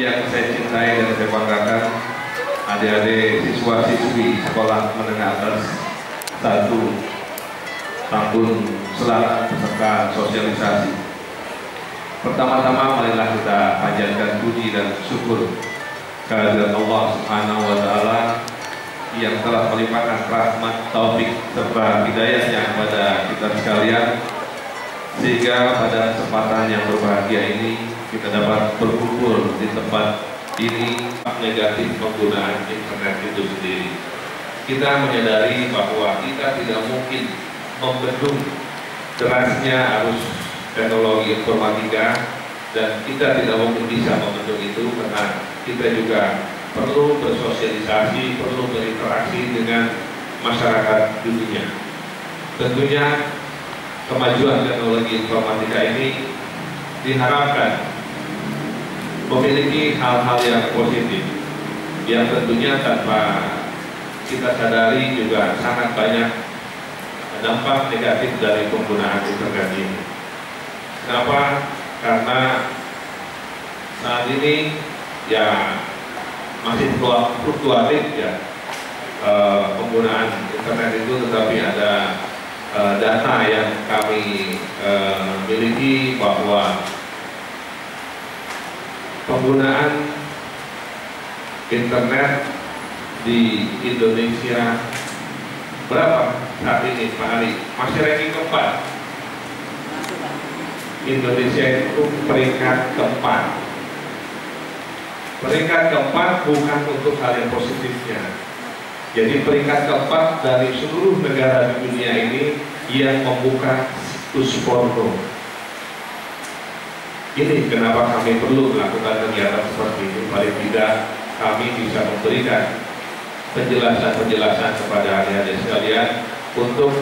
yang saya cintai dan saya banggakan, adik-adik siswa-siswi sekolah menengah atas 1 tahun selatan peserta sosialisasi. Pertama-tama marilah kita panjatkan puji dan syukur kehadirat Allah Subhanahu wa Ta'ala yang telah melimpahkan rahmat, taufik serta hidayahnya kepada kita sekalian, sehingga pada kesempatan yang berbahagia ini kita dapat berkumpul di tempat ini. Negatif penggunaan internet itu sendiri, kita menyadari bahwa kita tidak mungkin membendung derasnya arus teknologi informatika, dan kita tidak mungkin bisa membendung itu karena kita juga perlu bersosialisasi, perlu berinteraksi dengan masyarakat dunia. Tentunya kemajuan teknologi informatika ini diharapkan memiliki hal-hal yang positif, yang tentunya tanpa kita sadari juga sangat banyak dampak negatif dari penggunaan internet ini. Kenapa? Karena saat ini ya masih fluktuatif ya penggunaan internet itu, tetapi ada data yang kami miliki bahwa penggunaan internet di Indonesia berapa saat ini Pak Ali? Masih ranking keempat. Indonesia itu peringkat keempat. Peringkat keempat bukan untuk hal yang positifnya. Jadi peringkat keempat dari seluruh negara di dunia ini yang membuka situs porno. Ini kenapa kami perlu melakukan kegiatan seperti ini. Paling tidak kami bisa memberikan penjelasan-penjelasan kepada adik-adik sekalian untuk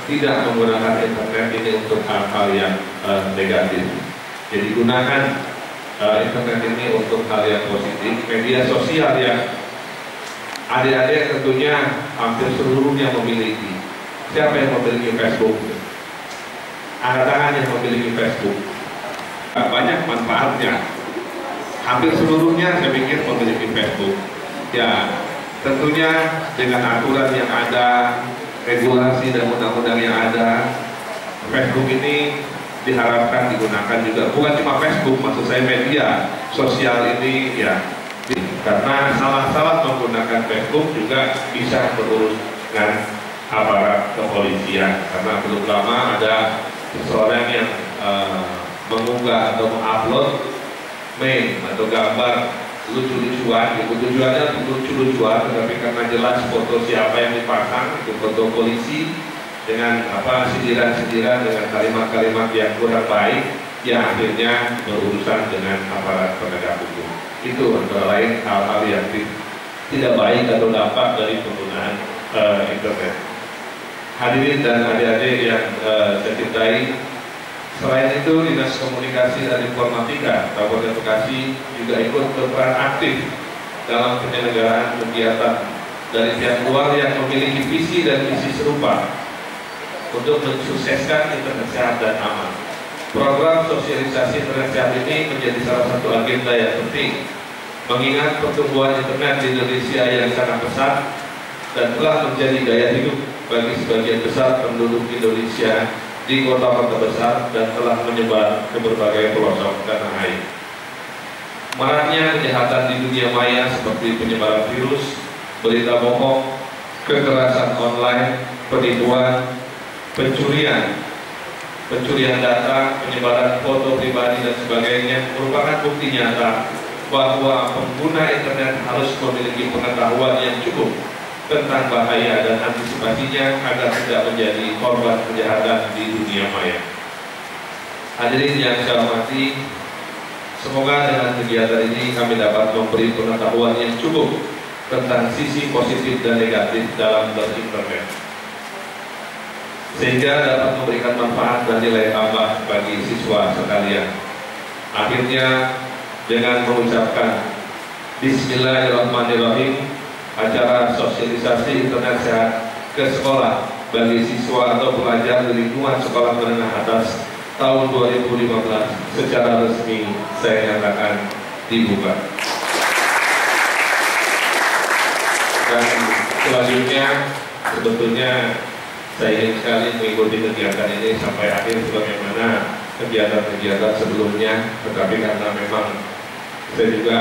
tidak menggunakan internet ini untuk hal-hal yang negatif. Jadi gunakan internet ini untuk hal yang positif. Media sosial yang adik-adik tentunya hampir seluruhnya memiliki. Siapa yang memiliki Facebook? Angkat tangan yang memiliki Facebook. Banyak manfaatnya. Hampir seluruhnya saya pikir memiliki Facebook. Ya, tentunya dengan aturan yang ada, regulasi dan undang-undang yang ada, Facebook ini diharapkan digunakan juga. Bukan cuma Facebook, maksud saya media sosial ini ya. Karena salah-salah menggunakan Facebook juga bisa berurus dengan aparat kepolisian. Karena belum lama ada seseorang yang mengunggah atau mengupload meme atau gambar lucu-lucuan, gitu. Tujuannya lucu-lucuan, tetapi karena jelas foto siapa yang dipasang, itu foto polisi dengan sindiran-sindiran dengan kalimat-kalimat yang kurang baik, yang akhirnya berurusan dengan aparat penegak hukum. Itu antara lain hal-hal yang tidak baik atau dampak dari penggunaan internet. Hadirin dan adik-adik yang saya cintai, selain itu, Dinas Komunikasi dan Informatika Kabupaten Bekasi juga ikut berperan aktif dalam penyelenggaraan kegiatan dari pihak luar yang memiliki visi dan misi serupa untuk mensukseskan internet sehat dan aman. Program sosialisasi internet sehat ini menjadi salah satu agenda yang penting, mengingat pertumbuhan internet di Indonesia yang sangat pesat dan telah menjadi gaya hidup bagi sebagian besar penduduk Indonesia di kota-kota besar dan telah menyebar ke berbagai pelosok tanah air. Maraknya kejahatan di dunia maya seperti penyebaran virus, berita bohong, kekerasan online, penipuan, pencurian data, penyebaran foto pribadi dan sebagainya merupakan bukti nyata bahwa pengguna internet harus memiliki pengetahuan yang cukup tentang bahaya dan antisipasinya agar tidak menjadi korban kejahatan di dunia maya. Hadirin yang saya hormati, semoga dengan kegiatan ini kami dapat memberi pengetahuan yang cukup tentang sisi positif dan negatif dalam berinternet, sehingga dapat memberikan manfaat dan nilai tambah bagi siswa sekalian. Akhirnya dengan mengucapkan Bismillahirrahmanirrahim, acara sosialisasi internet sehat ke sekolah bagi siswa atau pelajar di lingkungan sekolah menengah atas tahun 2015 secara resmi saya nyatakan dibuka. Dan selanjutnya sebetulnya saya ingin sekali mengikuti kegiatan ini sampai akhir sebagaimana kegiatan-kegiatan sebelumnya, tetapi karena memang saya juga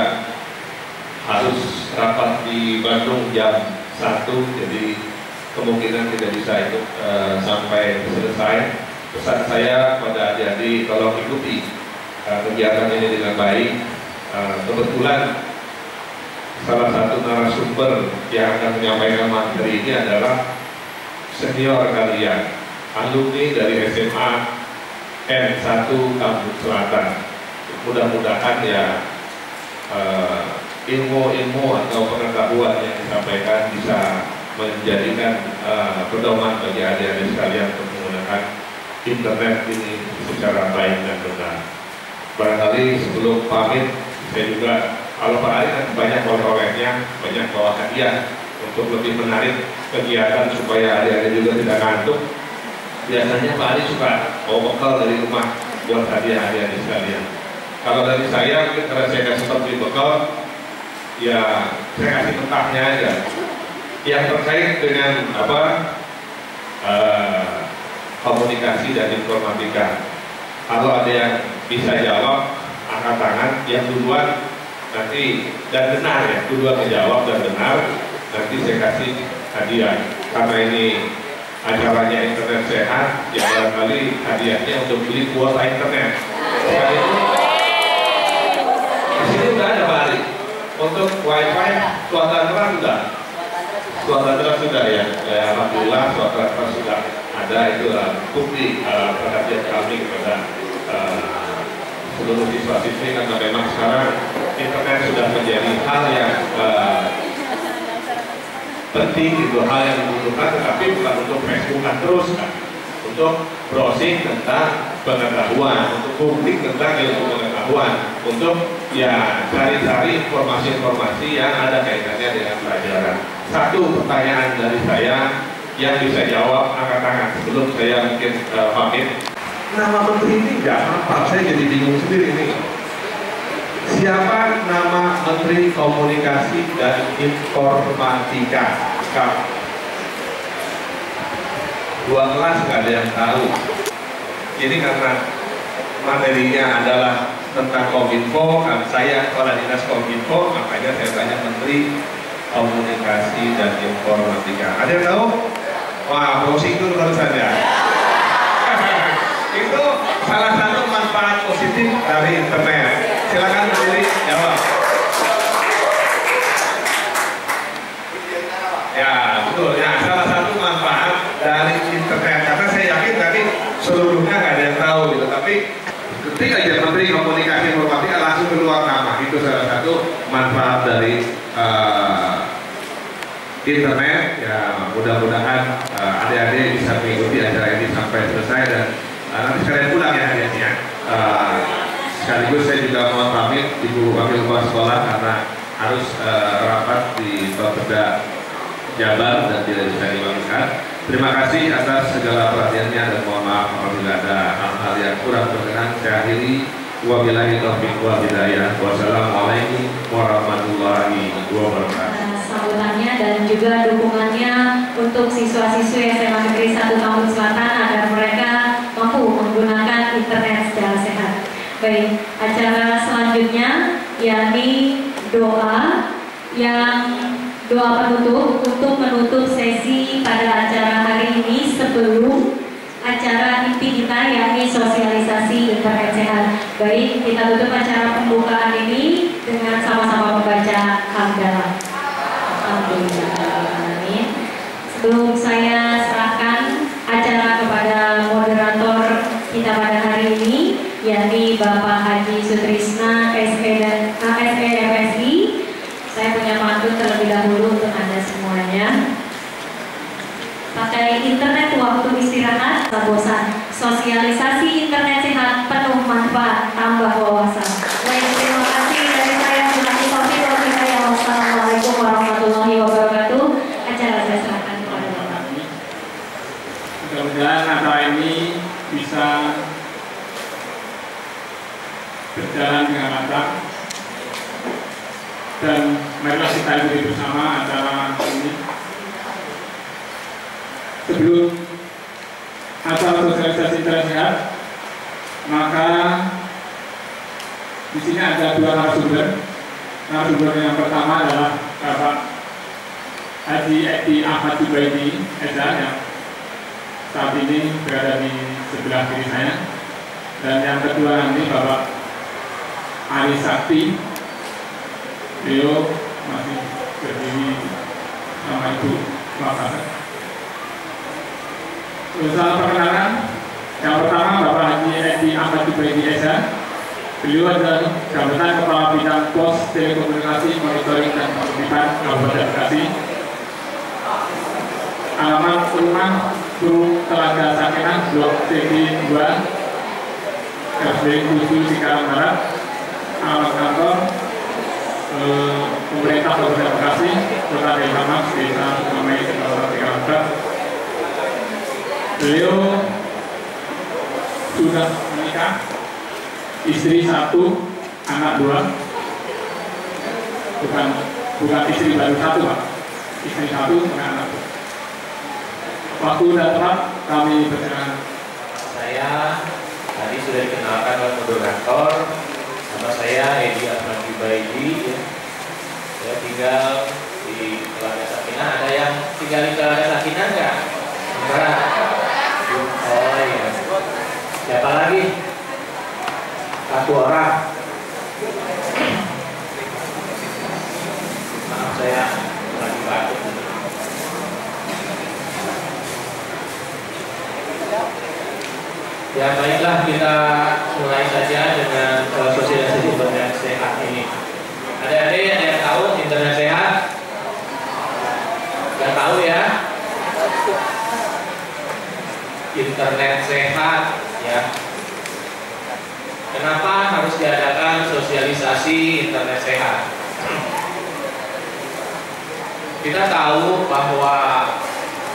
harus rapat di Bandung jam 1, jadi kemungkinan tidak bisa ikut sampai selesai. Pesan saya pada adik-adik, tolong ikuti kegiatan ini dengan baik. Kebetulan salah satu narasumber yang akan menyampaikan materi ini adalah senior kalian, alumni dari SMA N1 Kampung Selatan. Mudah-mudahan ya ilmu-ilmu atau pengetahuan yang disampaikan bisa menjadikan pedoman bagi adik-adik sekalian untuk menggunakan internet ini secara baik dan benar. Barangkali sebelum pamit, saya juga, kalau Pak Ali kan banyak oleh-olehnya, banyak bawa hadiah untuk lebih menarik kegiatan supaya adik-adik juga tidak ngantuk. Biasanya Pak Ali suka bawa bekal dari rumah buat hadiah adik-adik sekalian. Kalau dari saya, mungkin karena saya kasih seperti bekal, ya saya kasih mentahnya aja. Yang terkait dengan komunikasi dan informatika. Kalau ada yang bisa jawab, angkat tangan. Yang duluan nanti, dan benar ya, duluan menjawab dan benar, nanti saya kasih hadiah. Karena ini acaranya internet sehat, ya barangkali hadiahnya untuk beli kuota internet. Sekali itu, di sini sudah ada Pak Ali. Untuk wifi, kuota terang sudah. Kuota terang sudah ya. Alhamdulillah kuota terang sudah ada, itu bukti perhatian kami kepada seluruh siswa-siswi, karena memang sekarang internet sudah menjadi hal yang penting, itu hal yang dibutuhkan, tetapi bukan untuk Facebookan terus kan, untuk browsing tentang pengetahuan, untuk googling tentang ilmu pengetahuan, untuk ya cari-cari informasi-informasi yang ada kaitannya dengan pelajaran. Satu pertanyaan dari saya, yang bisa jawab angkat tangan sebelum saya mungkin pamit. Nama menteri ini nggak apa, saya jadi bingung sendiri nih. Siapa nama Menteri Komunikasi dan Informatika? Dua kelas nggak ada yang tahu. Ini karena materinya adalah tentang Kominfo, kan saya kepala dinas Kominfo, makanya saya tanya Menteri Komunikasi dan Informatika. Ada yang tahu? Wah, browsing itu barusan ya. Itu salah satu manfaat positif dari internet. Silakan Menteri jawab. Ya, betul. Ya, salah satu manfaat dari internet. Karena saya yakin tadi seluruhnya nggak ada yang tahu gitu. Tapi ketika aja Menteri Komunikasi Informatika langsung keluar nama. Itu salah satu manfaat dari internet. Ya, mudah-mudahan adik-adik bisa mengikuti acara ini sampai selesai, dan nanti sekalian pulang ya adik-adiknya. Sekaligus saya juga mohon pamit Ibu Wakil Kepala Sekolah karena harus rapat di Bapeda Jabar dan tidak bisa diwakilkan. Terima kasih atas segala perhatiannya dan mohon maaf apabila ada hal-hal yang kurang berkenan. Saya akhiri, wabillahi taufiq wal hidayah. Wassalamualaikum warahmatullahi wabarakatuh. Sambutannya dan juga dukungannya untuk siswa-siswi SMA Negeri 1 Kampung Selatan agar mereka mampu menggunakan internet secara sehat. Baik, acara selanjutnya yakni doa penutup untuk menutup sesi pada acara hari ini sebelum acara inti kita yakni sosialisasi internet sehat. Baik, kita tutup acara pembukaan ini dengan sama-sama membaca hamdalah. Alhamdulillah. Sebelum saya serahkan acara kepada moderator kita pada hari ini, yakni Bapak Haji Sutrisna, SE dan ASE FSI, saya punya pantun terlebih dahulu untuk Anda semuanya. Pakai internet waktu istirahat, tak bosan. Sosialisasi internet sehat, penuh manfaat, tambah wawasan. Baik, terima kasih dari saya. Wassalamualaikum warahmatullahi wabarakatuh. Acara saya serahkan kepada Bapak. Dan marilah kita ikuti bersama acara ini. Sebelum acara sosialisasi internet sehat, maka di sini ada dua narasumber. Narasumber yang pertama adalah Bapak Haji Edi Ahmad Jubaidi Eza yang saat ini berada di sebelah kiri saya, dan yang kedua nanti Bapak Ali Sakti. Beliau masih berdiri sama Ibu Wakasek. Usaha perkenalan yang pertama Bapak Haji Edi Ahmad Jubaidi Eza. Beliau adalah jabatan Kepala Bidang Pos Telekomunikasi Monitoring dan Penertiban Kabupaten Bekasi. Alamat rumah Burung Telaga Sakinah, Blok CB 2, Garing 7 Cikarang Barat. Alamat kantor pemerintah Kabupaten Bekasi, Kota Desa Mas, Desa Sunamai, Kecamatan Cikarang Barat. Beliau sudah menikah, istri 1, anak 2. Bukan istri baru 1, Pak. Istri 1 dengan anak 2. Waktu dan tempat kami berkenan. Saya tadi sudah dikenalkan oleh moderator. Nama saya Edi Ahmad Jubaidi. Saya tinggal di Telaga Sakinah. Ada yang tinggal di Telaga Sakinah nggak? Enggak. Oh iya. Siapa lagi? 1 orang. Maaf, saya lagi batuk. Ya baiklah, kita mulai saja dengan sosialisasi internet sehat ini. Ada yang tahu internet sehat? Gak tahu ya? Internet sehat ya. Kenapa harus diadakan sosialisasi internet sehat? Kita tahu bahwa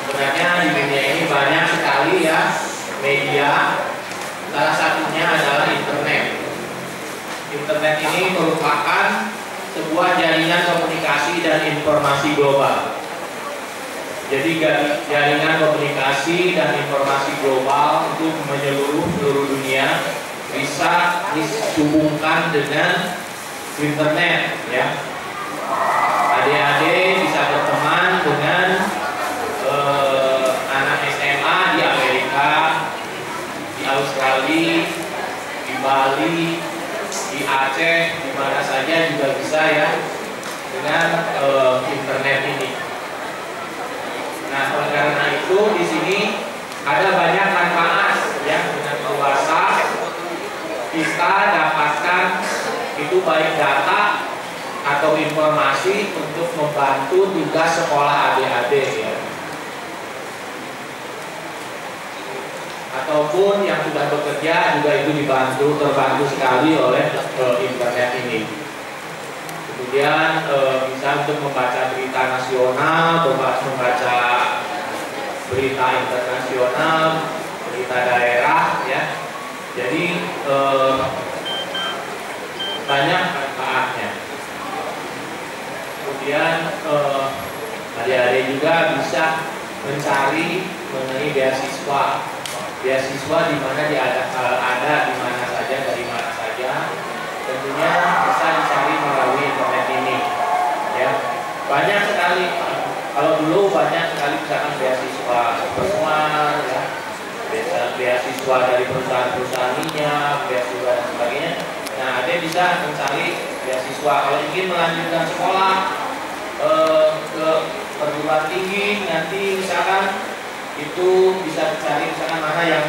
sebenarnya di dunia ini banyak sekali ya media. Salah satunya adalah internet. Internet ini merupakan sebuah jaringan komunikasi dan informasi global. Jadi jaringan komunikasi dan informasi global itu menyeluruh seluruh dunia, bisa dihubungkan dengan internet ya. Adik-adik bisa berteman dengan anak SMA di Amerika, di Australia, di Bali, di Aceh, di mana saja juga bisa ya dengan internet ini. Nah, oleh karena itu di sini ada banyak manfaat ya, dengan kuasa kita dapatkan itu baik data atau informasi untuk membantu tugas sekolah adik-adik ya. Ataupun yang sudah bekerja juga itu terbantu sekali oleh internet ini. Kemudian bisa untuk membaca berita nasional, membaca berita internasional, berita daerah ya. Jadi banyak manfaatnya. Kemudian adik-adik juga bisa mencari mengenai beasiswa di mana ada di mana saja, dari mana saja. Tentunya bisa dicari melalui internet ini ya. Banyak sekali, kalau dulu banyak sekali misalkan beasiswa personal ya, beasiswa dari perusahaan-perusahaan minyak, beasiswa dan sebagainya. Nah, ada bisa mencari beasiswa kalau ingin melanjutkan sekolah ke perguruan tinggi, nanti misalkan itu bisa dicari misalkan mana yang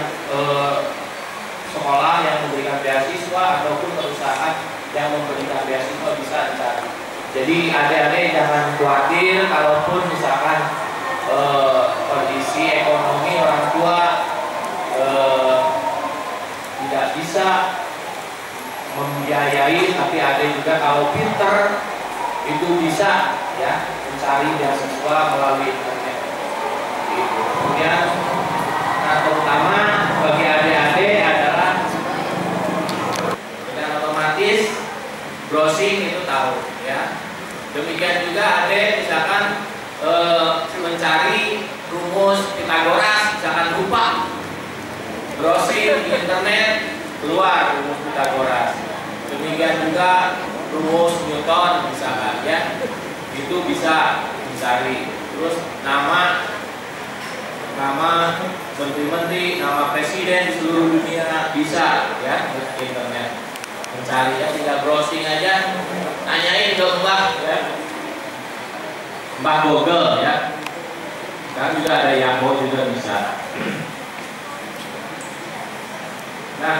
sekolah yang memberikan beasiswa ataupun perusahaan yang memberikan beasiswa bisa dicari. Jadi adik-adik jangan khawatir kalaupun misalkan kondisi ekonomi orang tua tidak bisa membiayai, tapi ada juga kalau pinter itu bisa ya mencari beasiswa melalui internet. Kemudian, nah terutama bagi adik-adik adalah dan otomatis browsing itu tahu ya. Demikian juga ada misalkan mencari rumus Pitagoras, misalkan lupa browsing di internet keluar rumus Pitagoras. Demikian juga rumus Newton misalkan ya, itu bisa dicari. Terus nama menteri-menteri, nama presiden di seluruh dunia bisa ya di internet mencari ya, tinggal browsing aja, tanyain ke Mbah ya, Mbah Google ya. Sekarang juga ada Yahoo juga bisa. Nah,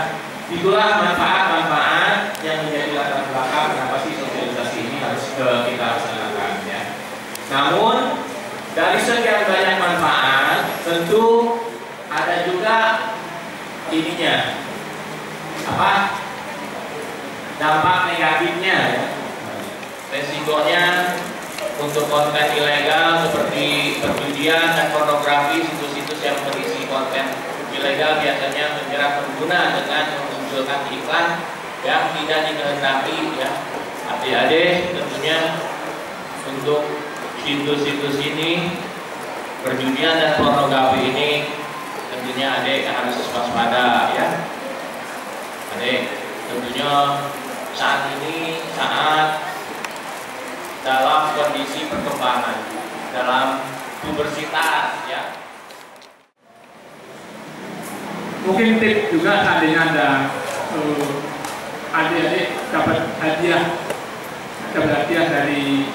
itulah manfaat-manfaat yang menjadi latar belakang kenapa sih sosialisasi ini harus kita laksanakan ya. Namun dari sekian banyak manfaat, tentu ada juga ininya apa? Dampak negatifnya ya. Resikonya untuk konten ilegal seperti perjudian dan pornografi, situs-situs yang berisi konten ilegal biasanya menjerat pengguna dengan memunculkan iklan yang tidak dikehendaki ya. Adik-adik tentunya untuk situs-situs ini, perjudian dan pornografi ini tentunya adik harus waspada ya. Adik tentunya saat ini dalam kondisi perkembangan, dalam pubertas ya. Mungkin tips juga seandainya ada adik-adik dapat hadiah dari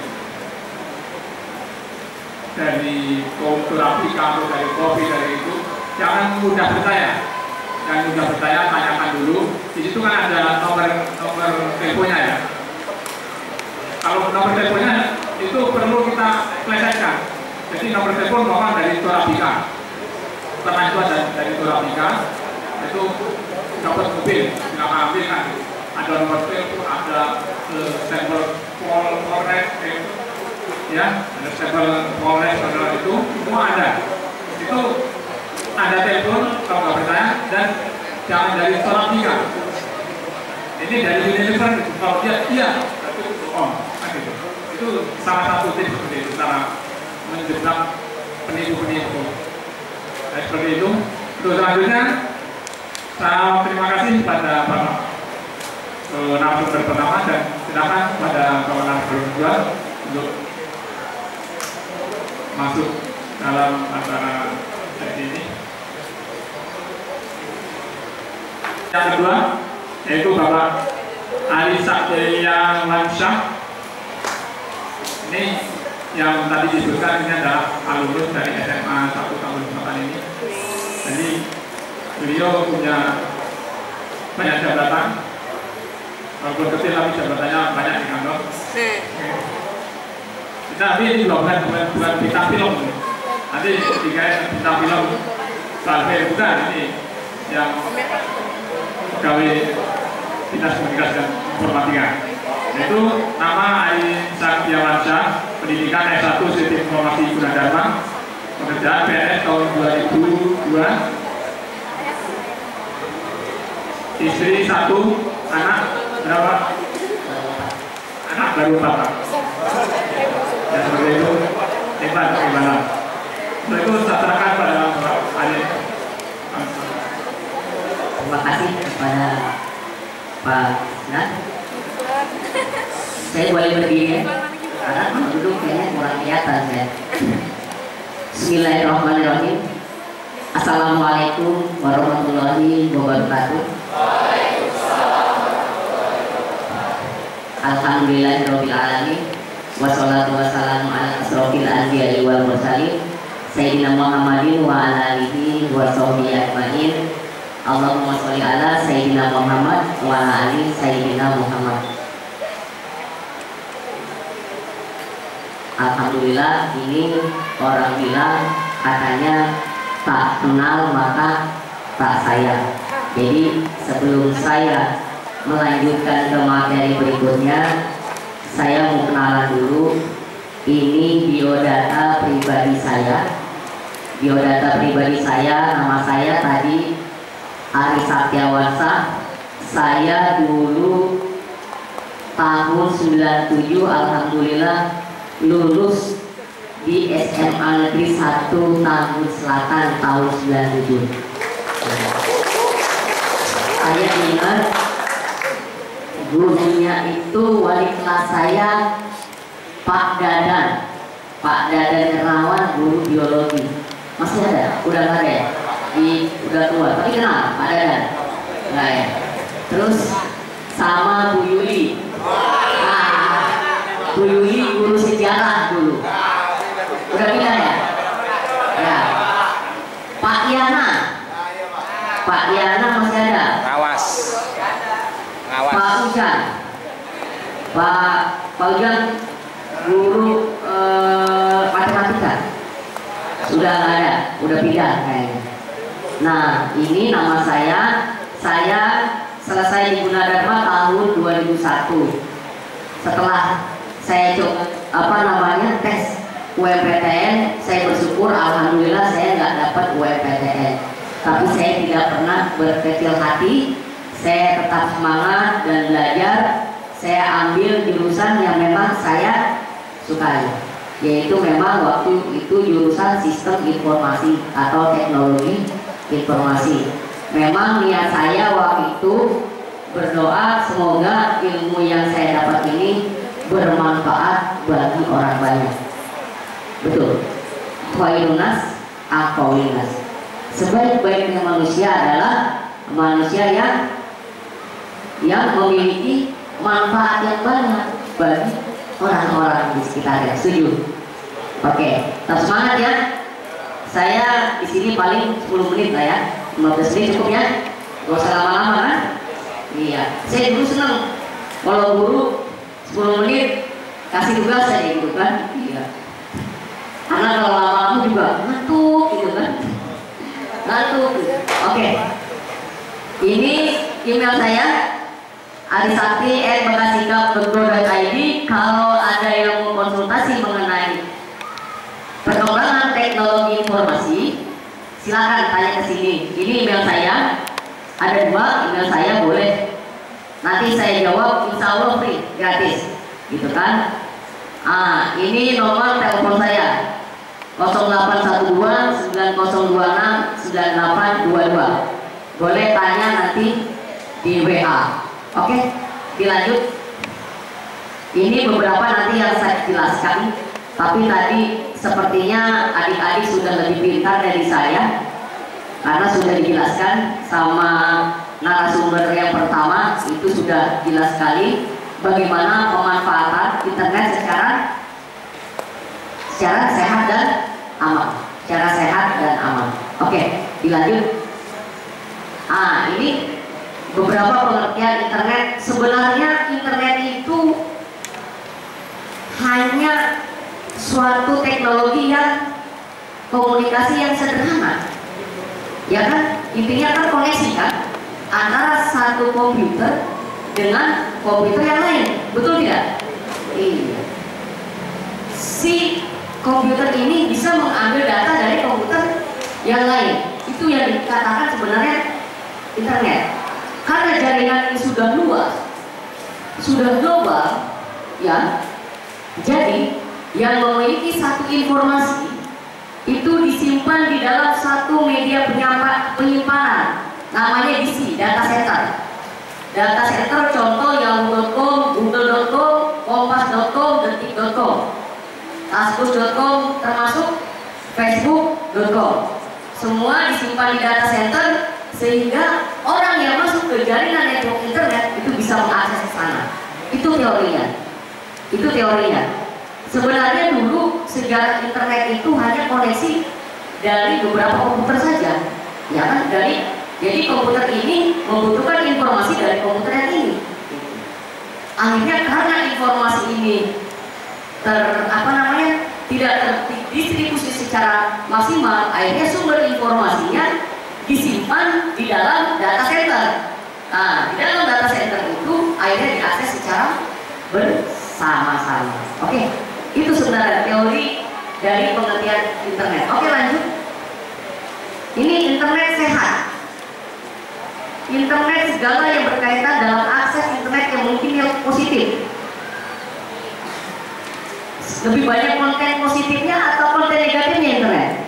terapi atau dari kopi dari itu, jangan mudah percaya, tanyakan dulu. Di situ kan ada nomor teleponnya ya. Kalau nomor teleponnya itu perlu kita plesetkan. Jadi nomor telepon memang dari Torabika. Setelah itu ada dari Torabika, itu dapat mobil, nggak ambil kan. Ada nomor telepon, ada stempel Polres, ya, ada stempel Polres, itu semua ada. Itu ada telepon kalau nggak percaya, dan jangan dari Torabika. Ini dari Unilever, kalau dia iya, itu bohong. Itu salah satu tips seperti itu, cara menjebak penipu-penipu. Nah, seperti itu. Untuk selanjutnya, saya terima kasih kepada Bapak narasumber pertama, dan silakan pada Bapak narasumber kedua untuk masuk dalam acara sesi ini. Yang kedua, yaitu Bapak Ali Satya Lansyah. Ini yang tadi disebutkan, ini adalah alumnus dari SMA 1 tahun 8 ini. Jadi beliau punya banyak jabatan, walaupun kecil tapi jabatannya banyak di kantor. Tapi ini bukan bintang film. Nanti dikait bintang film Salve, bukan, ini yang pegawai dinas komunikasi dan informatika. Yaitu nama Ain Satya Lansyah, pendidikan S1 Sistem Informasi Gunadarma, pekerjaan PNS tahun 2002, istri 1, anak berapa? Anak baru 4. Ya seperti itu. Hebat, gimana? Setelah itu saya serahkan pada Bapak Ain. Terima kasih kepada Pak Nah. Saya boleh berdiri ya? Karena kalau duduk kayaknya kurang kelihatan saya. Bismillahirrahmanirrahim. Assalamualaikum warahmatullahi wabarakatuh. Alhamdulillahirabbil alamin. Wassalatu wassalamu ala asrofil anbiya'i wal mursalin Sayyidina Muhammadin wa ala alihi wa sahbihi ajmain. Allahumma sholli ala Sayyidina Muhammad wa ala ali Sayyidina Muhammad. Alhamdulillah, ini orang bilang katanya tak kenal maka tak sayang. Jadi sebelum saya melanjutkan ke materi berikutnya, saya mau kenalan dulu. Ini biodata pribadi saya. Biodata pribadi saya, nama saya tadi Ari Satya Lansyah. Saya dulu tahun 97 alhamdulillah lulus di SMA Negeri 1 Tambun Selatan tahun 97. Saya ingat gurunya itu wali kelas saya Pak Dadan Herawan, guru biologi. Masih ada? Udah nggak ada ya? Udah keluar, tapi kenal Pak Dadan? Enggak ya? Terus sama Bu Yuli. Bu Yuli guru sejarah dulu. Udah pindah ya? Ya. Pak Yana masih ada? Ngawas. Pak Ujan. Pak Ujan guru matematika. Sudah nggak ada, udah pindah kayaknya. Nah, ini nama saya selesai di Gunadarma tahun 2001. Setelah saya coba tes UMPTN, saya bersyukur alhamdulillah saya nggak dapat UMPTN. Tapi saya tidak pernah berkecil hati, saya tetap semangat dan belajar. Saya ambil jurusan yang memang saya sukai, yaitu memang waktu itu jurusan sistem informasi atau teknologi informasi. Memang niat saya waktu itu berdoa semoga ilmu yang saya dapat ini bermanfaat bagi orang banyak. Betul. Khairunas aqwalinas. Sebaik-baiknya manusia adalah manusia yang memiliki manfaat yang banyak bagi orang-orang di sekitarnya. Setuju? Oke, tetap semangat ya. Saya di sini paling 10 menit lah ya. 15 menit cukup ya. Gak usah lama-lama kan? Iya. Saya dulu senang kalau guru 10 menit kasih tugas saya gitu kan. Iya. Karena kalau lama-lama juga ngantuk gitu kan. Ngantuk. Oke. Ini email saya arisakti@bekasika.go.id. Kalau ada yang mau konsultasi mengenai perkembangan teknologi informasi, silakan tanya ke sini. Ini email saya, ada 2 email saya, boleh nanti saya jawab, insya Allah free, gratis, gitu kan. Ini nomor telepon saya 0812 9026 9822. Boleh tanya nanti di WA. Oke, dilanjut. Ini beberapa nanti yang saya jelaskan, tapi tadi sepertinya adik-adik sudah lebih pintar dari saya karena sudah dijelaskan sama narasumber yang pertama. Itu sudah jelas sekali bagaimana pemanfaatan internet secara sehat dan aman. Secara sehat dan aman. Oke, dilanjut. Ini beberapa pengertian internet. Sebenarnya internet itu hanya suatu teknologi yang komunikasi yang sederhana, ya kan? Intinya kan koneksi kan antara satu komputer dengan komputer yang lain, betul tidak? Iya. Si komputer ini bisa mengambil data dari komputer yang lain. Itu yang dikatakan sebenarnya internet. Karena jaringan ini sudah luas, sudah global, ya. Jadi yang memiliki satu informasi itu disimpan di dalam satu media penyimpanan, namanya DC, data center. Data center contoh yahoo.com, google.com, kompas.com, detik.com, taskus.com, termasuk facebook.com. Semua disimpan di data center sehingga orang yang masuk ke jaringan network internet itu bisa mengakses ke sana. Itu teorinya. Sebenarnya dulu sejarah internet itu hanya koneksi dari beberapa komputer saja, ya kan? Jadi komputer ini membutuhkan informasi dari komputer yang ini. Akhirnya karena informasi ini tidak terdistribusi secara maksimal, akhirnya sumber informasinya disimpan di dalam data center. Di dalam data center itu akhirnya diakses secara bersama-sama. Oke, itu sebenarnya teori dari pengertian internet. Oke, lanjut. Ini internet sehat. Internet segala yang berkaitan dalam akses internet yang mungkin yang positif? Lebih banyak konten positifnya atau konten negatifnya internet?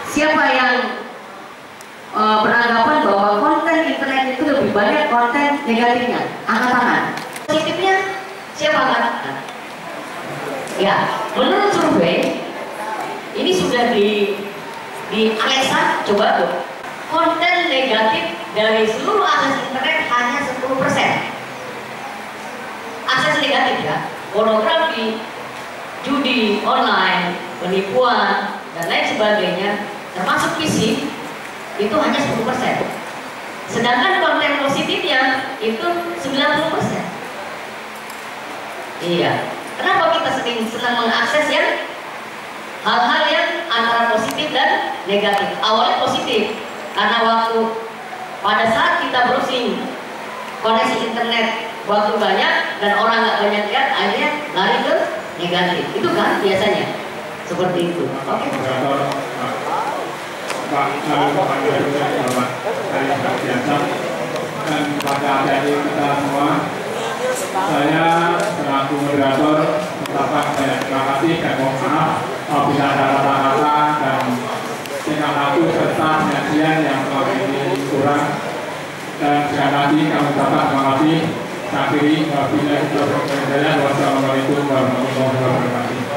Siapa yang beranggapan bahwa konten internet itu lebih banyak konten negatifnya? Angkat tangan. Positifnya siapa angkat? Ya, menurut survei ini sudah di Alexa, coba tuh. Konten negatif dari seluruh akses internet hanya 10%. Akses negatif ya, pornografi, judi online, penipuan, dan lain sebagainya, termasuk phishing, itu hanya 10%. Sedangkan konten positifnya itu 90%. Iya. Kenapa kita senang mengakses yang hal-hal yang antara positif dan negatif? Awalnya positif, karena pada saat kita browsing koneksi internet waktu banyak dan orang nggak banyak lihat, akhirnya lari ke negatif. Itu kan biasanya seperti itu. Oke. Dan pada adik kita semua, saya selaku moderator mengucapkan banyak terima kasih dan mohon maaf apabila ada kata-kata dan tingkah laku serta penyajian yang selama ini kurang. Dan sekali lagi kami ucapkan terima kasih. Akhiri, wabillahi taufiq wal hidayah. Wassalamualaikum warahmatullahi wabarakatuh.